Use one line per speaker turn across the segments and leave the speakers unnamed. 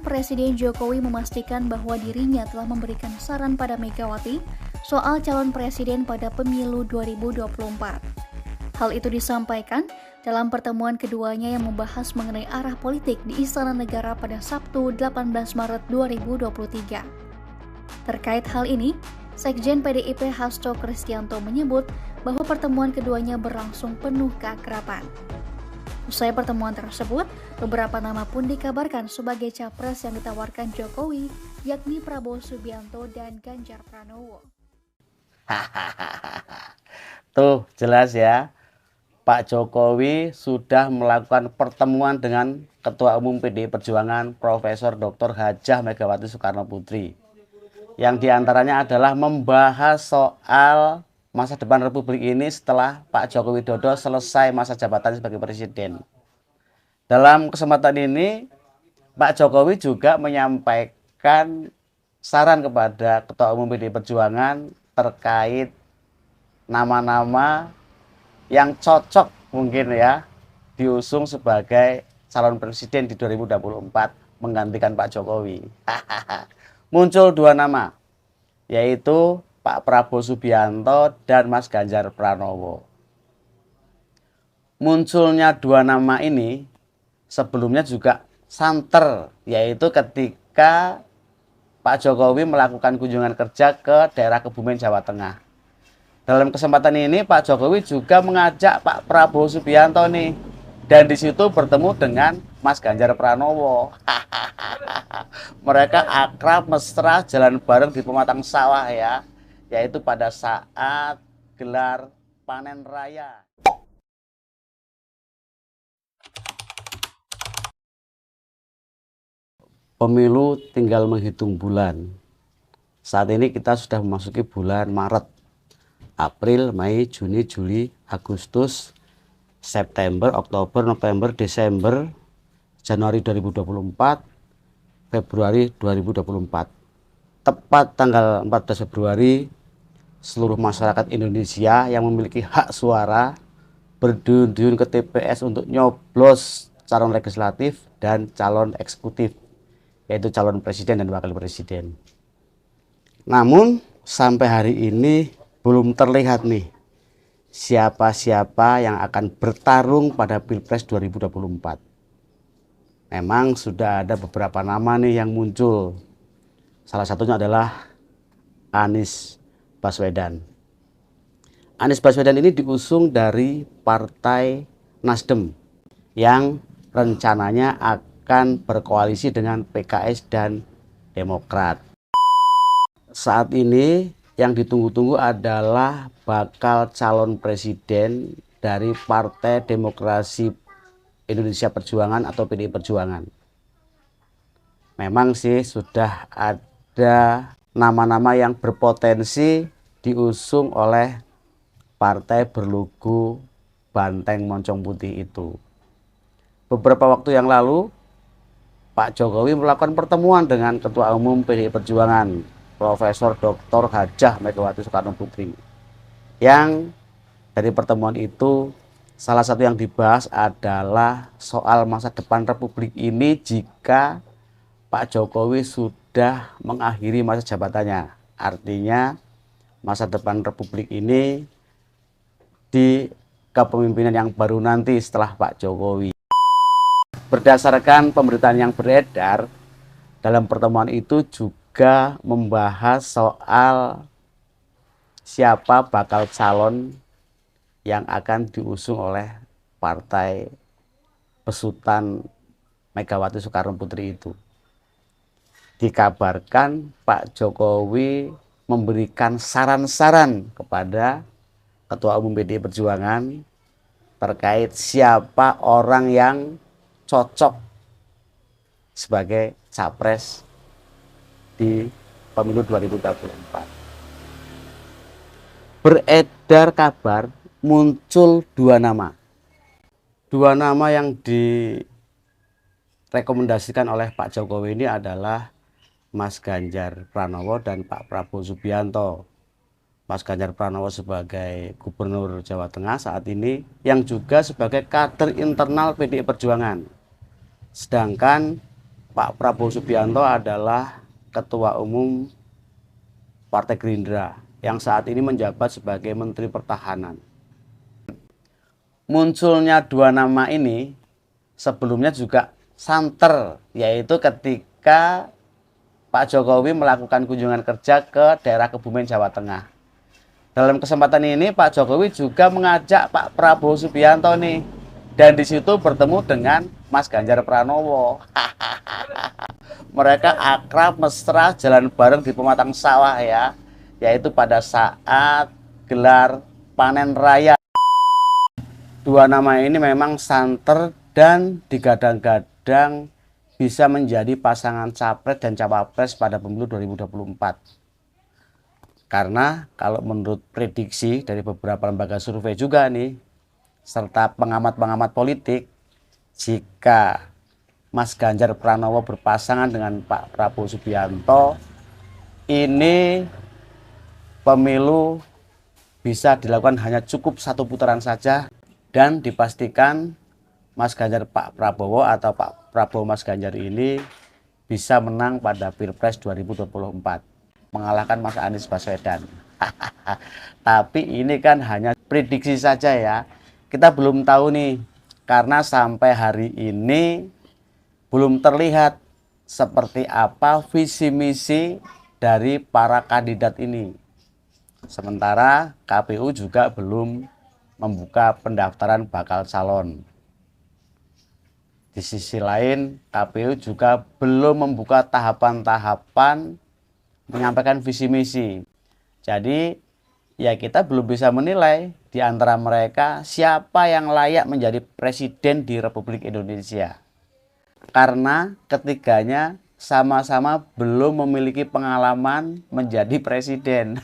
Presiden Jokowi memastikan bahwa dirinya telah memberikan saran pada Megawati soal calon presiden pada pemilu 2024. Hal itu disampaikan dalam pertemuan keduanya yang membahas mengenai arah politik di Istana Negara pada Sabtu 18 Maret 2023. Terkait hal ini, Sekjen PDIP Hasto Kristianto menyebut bahwa pertemuan keduanya berlangsung penuh keakraban. Usai pertemuan tersebut, beberapa nama pun dikabarkan sebagai capres yang ditawarkan Jokowi, yakni Prabowo Subianto dan Ganjar Pranowo.
Tuh jelas ya, Pak Jokowi sudah melakukan pertemuan dengan Ketua Umum PDI Perjuangan Profesor Dr. Hajah Megawati Soekarno Putri. Yang diantaranya adalah membahas soal masa depan Republik ini setelah Pak Joko Widodo selesai masa jabatan sebagai presiden. Dalam kesempatan ini, Pak Jokowi juga menyampaikan saran kepada Ketua Umum PDI Perjuangan terkait nama-nama yang cocok mungkin ya diusung sebagai calon presiden di 2024 menggantikan Pak Jokowi. Muncul dua nama, yaitu Pak Prabowo Subianto dan Mas Ganjar Pranowo. Munculnya dua nama ini sebelumnya juga santer, yaitu ketika Pak Jokowi melakukan kunjungan kerja ke daerah Kebumen, Jawa Tengah. Dalam kesempatan ini Pak Jokowi juga mengajak Pak Prabowo Subianto nih, dan di situ bertemu dengan Mas Ganjar Pranowo. Mereka akrab mesra jalan bareng di pematang sawah ya, yaitu pada saat gelar panen raya. Pemilu tinggal menghitung bulan. Saat ini kita sudah memasuki bulan Maret, April, Mei, Juni, Juli, Agustus, September, Oktober, November, Desember, Januari 2024, Februari 2024. Tepat tanggal 14 Februari, seluruh masyarakat Indonesia yang memiliki hak suara berduyun-duyun ke TPS untuk nyoblos calon legislatif dan calon eksekutif, yaitu calon presiden dan wakil presiden. Namun sampai hari ini belum terlihat nih siapa-siapa yang akan bertarung pada Pilpres 2024. Memang sudah ada beberapa nama nih yang muncul. Salah satunya adalah Anies Baswedan. Anies Baswedan ini diusung dari Partai Nasdem yang rencananya akan berkoalisi dengan PKS dan Demokrat. Saat ini yang ditunggu-tunggu adalah bakal calon presiden dari Partai Demokrasi Indonesia Perjuangan atau PDI Perjuangan. Memang sih sudah ada nama-nama yang berpotensi diusung oleh partai berlogo banteng moncong putih itu. Beberapa waktu yang lalu, Pak Jokowi melakukan pertemuan dengan Ketua Umum PDI Perjuangan, Profesor Dr. Hajah Megawati Soekarno Putri. Yang dari pertemuan itu, salah satu yang dibahas adalah soal masa depan Republik ini jika Pak Jokowi sudah mengakhiri masa jabatannya. Artinya masa depan Republik ini di kepemimpinan yang baru nanti setelah Pak Jokowi. Berdasarkan pemberitaan yang beredar, dalam pertemuan itu juga membahas soal siapa bakal calon yang akan diusung oleh partai besutan Megawati Soekarno Putri itu. Dikabarkan Pak Jokowi memberikan saran-saran kepada Ketua Umum PDI Perjuangan terkait siapa orang yang cocok sebagai capres di pemilu 2024. Beredar kabar muncul dua nama. Dua nama yang direkomendasikan oleh Pak Jokowi ini adalah Mas Ganjar Pranowo dan Pak Prabowo Subianto. Mas Ganjar Pranowo sebagai Gubernur Jawa Tengah saat ini, yang juga sebagai kader internal PDI Perjuangan. Sedangkan Pak Prabowo Subianto adalah Ketua Umum Partai Gerindra yang saat ini menjabat sebagai Menteri Pertahanan. Munculnya dua nama ini sebelumnya juga santer, yaitu ketika Pak Jokowi melakukan kunjungan kerja ke daerah Kebumen, Jawa Tengah. Dalam kesempatan ini Pak Jokowi juga mengajak Pak Prabowo Subianto nih, dan di situ bertemu dengan Mas Ganjar Pranowo. Mereka akrab mesra jalan bareng di pematang sawah ya, yaitu pada saat gelar panen raya. Dua nama ini memang santer dan digadang-gadang bisa menjadi pasangan capres dan cawapres pada pemilu 2024. Karena kalau menurut prediksi dari beberapa lembaga survei juga nih, serta pengamat-pengamat politik, jika Mas Ganjar Pranowo berpasangan dengan Pak Prabowo Subianto, ini pemilu bisa dilakukan hanya cukup satu putaran saja, dan dipastikan Mas Ganjar Pak Prabowo atau Pak Prabowo Mas Ganjar ini bisa menang pada Pilpres 2024, mengalahkan Mas Anies Baswedan. Tapi ini kan hanya prediksi saja ya. Kita belum tahu nih, karena sampai hari ini belum terlihat seperti apa visi misi dari para kandidat ini. Sementara KPU juga belum membuka pendaftaran bakal calon. Di sisi lain, KPU juga belum membuka tahapan-tahapan menyampaikan visi misi. Jadi, ya kita belum bisa menilai di antara mereka siapa yang layak menjadi presiden di Republik Indonesia. Karena ketiganya sama-sama belum memiliki pengalaman menjadi presiden.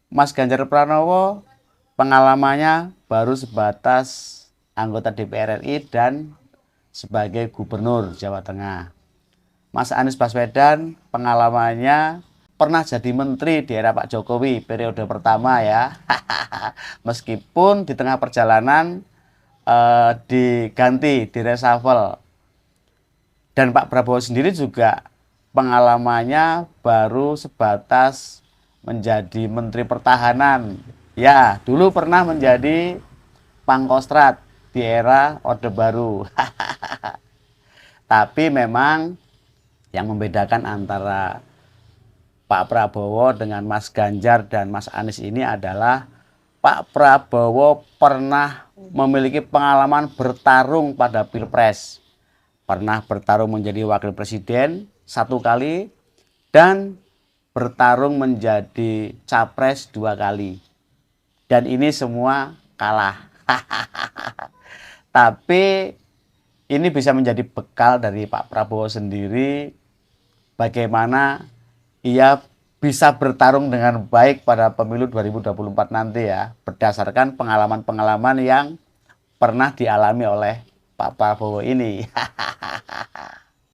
Mas Ganjar Pranowo pengalamannya baru sebatas anggota DPR RI dan sebagai gubernur Jawa Tengah. Mas Anies Baswedan pengalamannya pernah jadi menteri di era Pak Jokowi periode pertama ya. Meskipun di tengah perjalanan diganti, reshuffle. Dan Pak Prabowo sendiri juga pengalamannya baru sebatas menjadi Menteri Pertahanan. Ya, dulu pernah menjadi Pangkostrat di era Orde Baru. Tapi memang yang membedakan antara Pak Prabowo dengan Mas Ganjar dan Mas Anies ini adalah Pak Prabowo pernah memiliki pengalaman bertarung pada Pilpres. Pernah bertarung menjadi wakil presiden 1 kali dan bertarung menjadi capres 2 kali. Dan ini semua kalah. Tapi ini bisa menjadi bekal dari Pak Prabowo sendiri bagaimana ia bisa bertarung dengan baik pada pemilu 2024 nanti ya, berdasarkan pengalaman-pengalaman yang pernah dialami oleh Pak Prabowo ini.